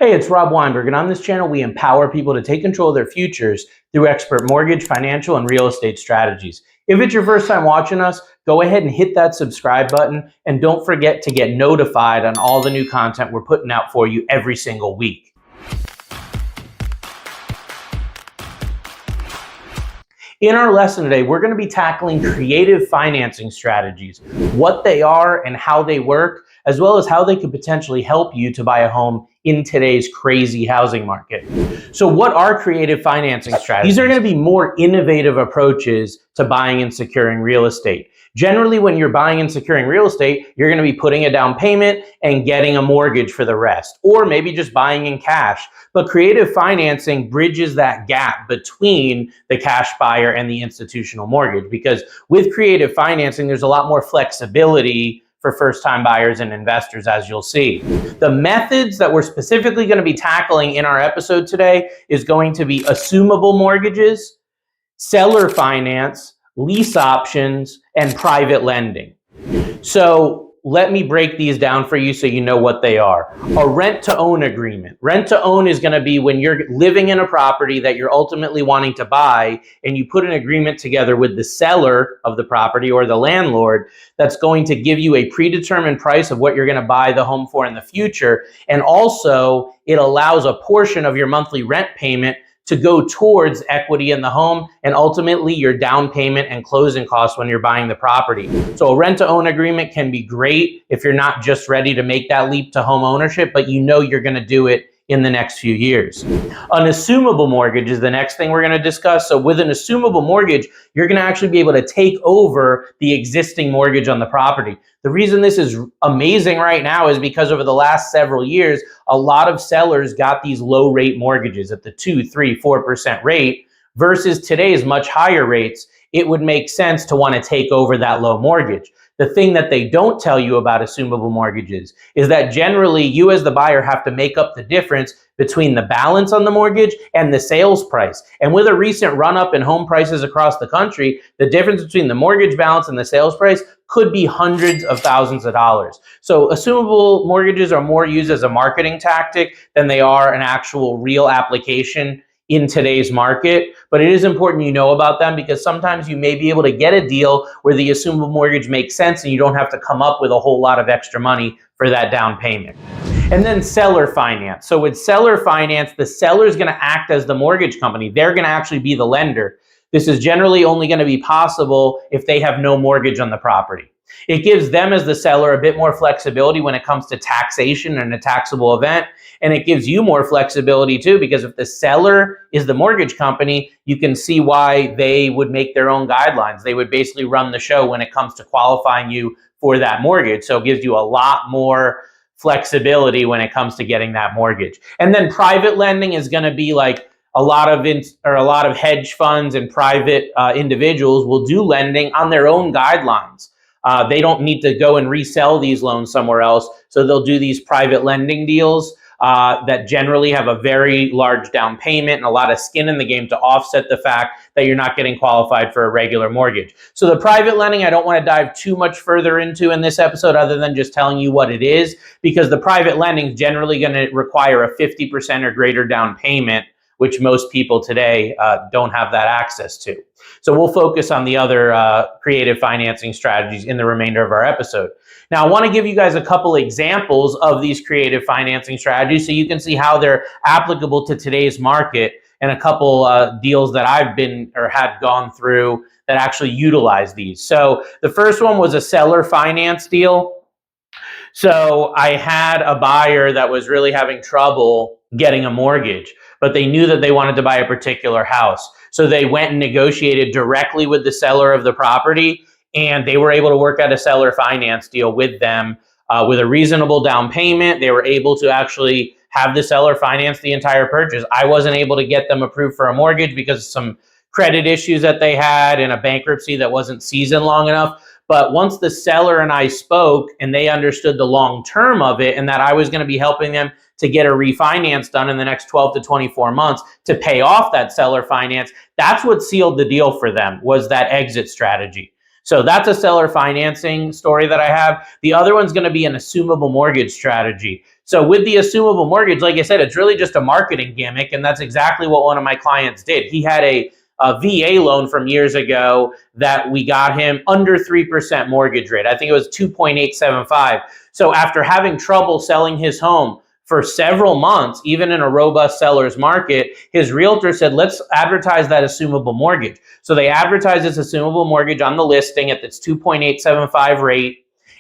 Hey, it's Rob Weberg, and on this channel, we empower people to take control of their futures through expert mortgage, financial, and real estate strategies. If it's your first time watching us, go ahead and hit that subscribe button, and don't forget to get notified on all the new content we're putting out for you every single week. In our lesson today, we're going to be tackling creative financing strategies, what they are and how they work, as well as how they could potentially help you to buy a home in today's crazy housing market. So what are creative financing strategies? These are going to be more innovative approaches to buying and securing real estate. Generally, when you're buying and securing real estate, you're going to be putting a down payment and getting a mortgage for the rest, or maybe just buying in cash. But creative financing bridges that gap between the cash buyer and the institutional mortgage, because with creative financing, there's a lot more flexibility for first-time buyers and investors, as you'll see. The methods that we're specifically going to be tackling in our episode today is going to be assumable mortgages, seller finance, lease options, and private lending. So let me break these down for you so you know what they are. A rent-to-own agreement. Rent-to-own is going to be when you're living in a property that you're ultimately wanting to buy, and you put an agreement together with the seller of the property or the landlord that's going to give you a predetermined price of what you're going to buy the home for in the future. And also, it allows a portion of your monthly rent payment to go towards equity in the home and ultimately your down payment and closing costs when you're buying the property. So a rent-to-own agreement can be great if you're not just ready to make that leap to home ownership, but you know you're going to do it in the next few years. An assumable mortgage is the next thing we're going to discuss. So with an assumable mortgage, you're going to actually be able to take over the existing mortgage on the property. The reason this is amazing right now is because over the last several years, a lot of sellers got these low rate mortgages at the 2, 3, 4% rate versus today's much higher rates. It would make sense to want to take over that low mortgage. The thing that they don't tell you about assumable mortgages is that generally you as the buyer have to make up the difference between the balance on the mortgage and the sales price. And with a recent run up in home prices across the country, the difference between the mortgage balance and the sales price could be hundreds of thousands of dollars. So assumable mortgages are more used as a marketing tactic than they are an actual real application in today's market, but it is important you know about them because sometimes you may be able to get a deal where the assumable mortgage makes sense and you don't have to come up with a whole lot of extra money for that down payment. And then seller finance. So with seller finance, the seller is going to act as the mortgage company. They're going to actually be the lender. This is generally only going to be possible if they have no mortgage on the property. It gives them as the seller a bit more flexibility when it comes to taxation and a taxable event. And it gives you more flexibility too, because if the seller is the mortgage company, you can see why they would make their own guidelines. They would basically run the show when it comes to qualifying you for that mortgage. So it gives you a lot more flexibility when it comes to getting that mortgage. And then private lending is going to be like a lot of hedge funds and private individuals will do lending on their own guidelines. They don't need to go and resell these loans somewhere else. So they'll do these private lending deals that generally have a very large down payment and a lot of skin in the game to offset the fact that you're not getting qualified for a regular mortgage. So the private lending, I don't want to dive too much further into in this episode other than just telling you what it is, because the private lending is generally going to require a 50% or greater down payment, which most people today don't have that access to. So we'll focus on the other creative financing strategies in the remainder of our episode. Now, I want to give you guys a couple examples of these creative financing strategies so you can see how they're applicable to today's market, and a couple deals that I've been or had gone through that actually utilize these. So the first one was a seller finance deal. So I had a buyer that was really having trouble getting a mortgage, but they knew that they wanted to buy a particular house. So they went and negotiated directly with the seller of the property, and they were able to work out a seller finance deal with them with a reasonable down payment. They were able to actually have the seller finance the entire purchase. I wasn't able to get them approved for a mortgage because of some credit issues that they had and a bankruptcy that wasn't seasoned long enough. But once the seller and I spoke and they understood the long term of it and that I was going to be helping them to get a refinance done in the next 12 to 24 months to pay off that seller finance, that's what sealed the deal for them, was that exit strategy. So that's a seller financing story that I have. The other one's going to be an assumable mortgage strategy. So with the assumable mortgage, like I said, it's really just a marketing gimmick, and that's exactly what one of my clients did. He had a VA loan from years ago that we got him under 3% mortgage rate. I think it was 2.875. So after having trouble selling his home for several months, even in a robust seller's market, his realtor said, let's advertise that assumable mortgage. So they advertised this assumable mortgage on the listing at this 2.875 rate.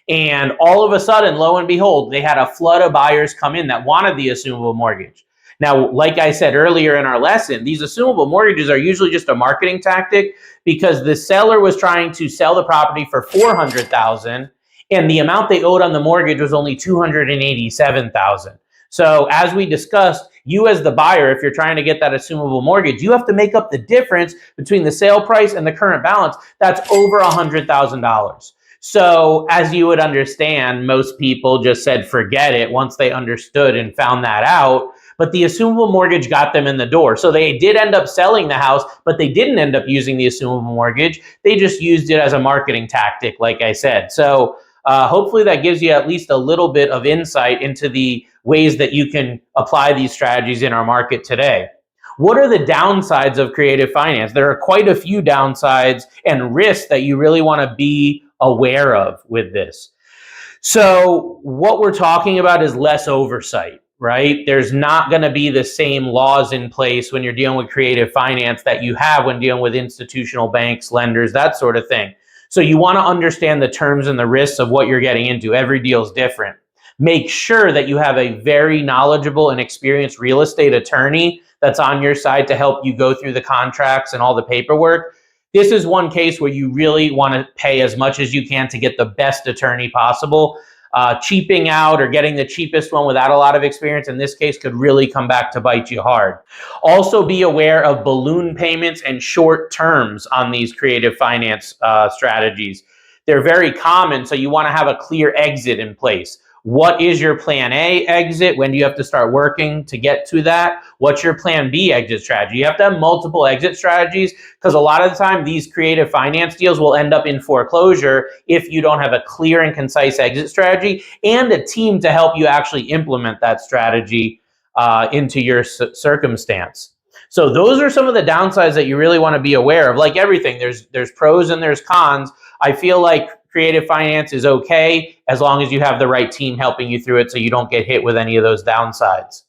And all of a sudden, lo and behold, they had a flood of buyers come in that wanted the assumable mortgage. Now, like I said earlier in our lesson, these assumable mortgages are usually just a marketing tactic because the seller was trying to sell the property for $400,000 and the amount they owed on the mortgage was only $287,000. So as we discussed, you as the buyer, if you're trying to get that assumable mortgage, you have to make up the difference between the sale price and the current balance. That's over $100,000. So as you would understand, most people just said, forget it once they understood and found that out. But the assumable mortgage got them in the door. So they did end up selling the house, but they didn't end up using the assumable mortgage. They just used it as a marketing tactic, like I said. So hopefully that gives you at least a little bit of insight into the ways that you can apply these strategies in our market today. What are the downsides of creative finance? There are quite a few downsides and risks that you really want to be aware of with this. So what we're talking about is less oversight, right? There's not going to be the same laws in place when you're dealing with creative finance that you have when dealing with institutional banks, lenders, that sort of thing. So you want to understand the terms and the risks of what you're getting into. Every deal is different. Make sure that you have a very knowledgeable and experienced real estate attorney that's on your side to help you go through the contracts and all the paperwork. This is one case where you really want to pay as much as you can to get the best attorney possible. Cheaping out or getting the cheapest one without a lot of experience in this case could really come back to bite you hard. Also be aware of balloon payments and short terms on these creative finance strategies. They're very common, so you want to have a clear exit in place. What is your plan A exit? When do you have to start working to get to that? What's your plan B exit strategy? You have to have multiple exit strategies because a lot of the time these creative finance deals will end up in foreclosure if you don't have a clear and concise exit strategy and a team to help you actually implement that strategy into your circumstance. So those are some of the downsides that you really want to be aware of. Like everything, there's pros and there's cons. I feel like creative finance is okay as long as you have the right team helping you through it so you don't get hit with any of those downsides.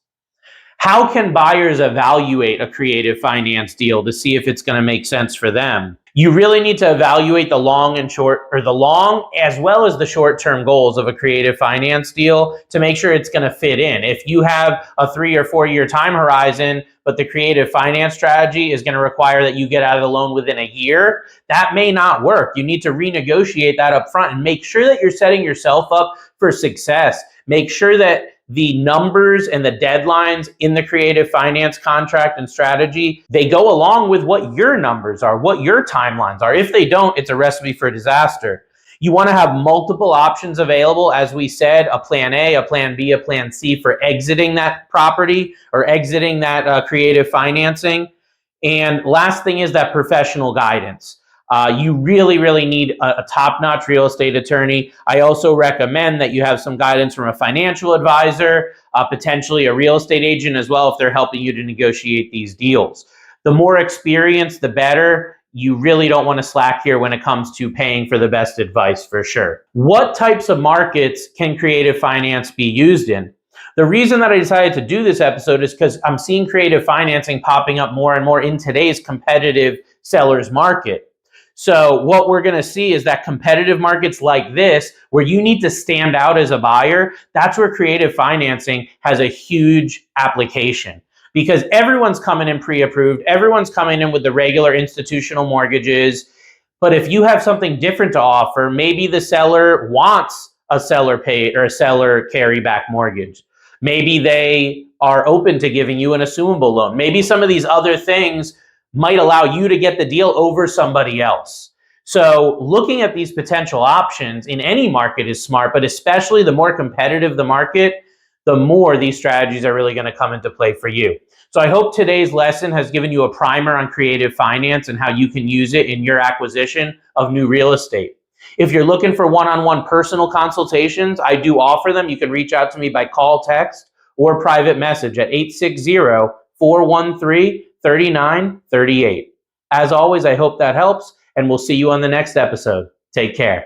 How can buyers evaluate a creative finance deal to see if it's going to make sense for them? You really need to evaluate the long and short, or the long as well as the short-term goals of a creative finance deal to make sure it's going to fit in. If you have a 3 or 4 year time horizon, but the creative finance strategy is going to require that you get out of the loan within a year, that may not work. You need to renegotiate that up front and make sure that you're setting yourself up for success. Make sure that the numbers and the deadlines in the creative finance contract and strategy, they go along with what your numbers are, what your timelines are. If they don't, it's a recipe for disaster. You want to have multiple options available, as we said, a plan A, a plan B, a plan C for exiting that property or exiting that creative financing. And last thing is that professional guidance. You really, really need a top-notch real estate attorney. I also recommend that you have some guidance from a financial advisor, potentially a real estate agent as well if they're helping you to negotiate these deals. The more experience, the better. You really don't want to slack here when it comes to paying for the best advice, for sure. What types of markets can creative finance be used in? The reason that I decided to do this episode is because I'm seeing creative financing popping up more and more in today's competitive seller's market. So what we're going to see is that competitive markets like this, where you need to stand out as a buyer, that's where creative financing has a huge application. Because everyone's coming in pre-approved, everyone's coming in with the regular institutional mortgages. But if you have something different to offer, maybe the seller wants a seller pay or a seller carryback mortgage. Maybe they are open to giving you an assumable loan. Maybe some of these other things might allow you to get the deal over somebody else. So looking at these potential options in any market is smart, but especially the more competitive the market, the more these strategies are really going to come into play for you. So I hope today's lesson has given you a primer on creative finance and how you can use it in your acquisition of new real estate. If you're looking for one-on-one personal consultations, I do offer them. You can reach out to me by call, text, or private message at 860-413-3938. As always, I hope that helps, and we'll see you on the next episode. Take care.